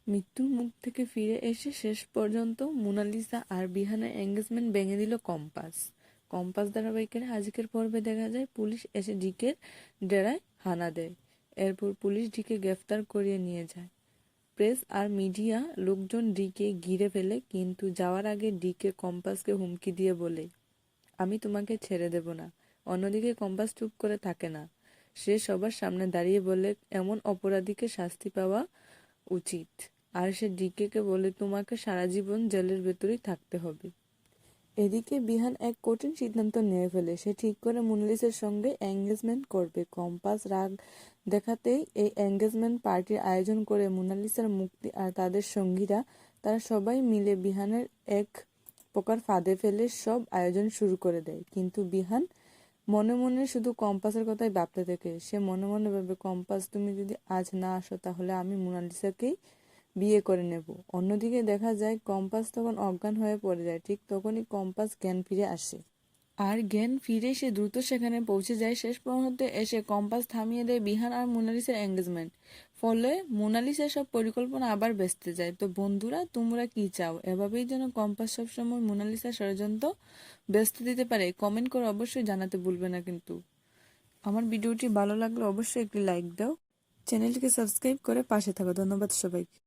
মৃত্যুর মুখ থেকে ফিরে এসে শেষ পর্যন্ত মোনালিসা আর বিহানের এঙ্গেজমেন্ট ভেঙে দিল কম্পাস। কম্পাস ধারাবাহিকের আজকের পর্বে দেখা যায় পুলিশ এসে ডিকের ডেরায় হানা দেয়। এরপর পুলিশ ডিকে গ্রেফতার করিয়ে নিয়ে যায়। প্রেস আর মিডিয়া লোকজন ডিকে ঘিরে ফেলে, কিন্তু যাওয়ার আগে ডিকে কম্পাসকে হুমকি দিয়ে বলে, আমি তোমাকে ছেড়ে দেব না। অন্যদিকে কম্পাস চুপ করে থাকে না। সে সবার সামনে দাঁড়িয়ে বলে এমন অপরাধীকে শাস্তি পাওয়া উচিত। আর সে ডিকেকে বলে তোমাকে সারা জীবন জেলের ভেতরেই থাকতে হবে। এদিকে বিহান এক কঠিন সিদ্ধান্ত নিয়ে ফেলে। সে ঠিক করে মোনালিসার সঙ্গে এঙ্গেজমেন্ট করবে। কম্পাস রাগ দেখাতেই এই এঙ্গেজমেন্ট পার্টির আয়োজন করে মোনালিসার মুক্তি আর তাদের সঙ্গীরা, তারা সবাই মিলে বিহানের এক প্রকার ফাঁদে ফেলে সব আয়োজন শুরু করে দেয়। কিন্তু বিহান মনে মনে শুধু কম্পাসের কথাই ভাবতে থাকে। সে মনে মনে ভাবে, কম্পাস তুমি যদি আজ না আসো তাহলে আমি মোনালিসাকেই বিয়ে করে নেব। অন্যদিকে দেখা যায় কম্পাস তখন অজ্ঞান হয়ে পড়ে যায়। ঠিক তখনই কম্পাস জ্ঞান ফিরে আসে। আর জ্ঞান ফিরে সে দ্রুত সেখানে পৌঁছে যায়। শেষ মুহূর্তে এসে কম্পাস থামিয়ে দেয় বিহান আর মোনালিসার এঙ্গেজমেন্ট। ফলে মোনালিসার সব পরিকল্পনা আবার ভেস্তে যায়। তো বন্ধুরা, তোমরা কি চাও এভাবেই যেন কম্পাস সবসময় মোনালিসার ষড়যন্ত্র ব্যস্ত দিতে পারে? কমেন্ট করে অবশ্যই জানাতে ভুলবে না কিন্তু। আমার ভিডিওটি ভালো লাগলে অবশ্যই একটি লাইক দাও, চ্যানেলটিকে সাবস্ক্রাইব করে পাশে থাকো। ধন্যবাদ সবাইকে।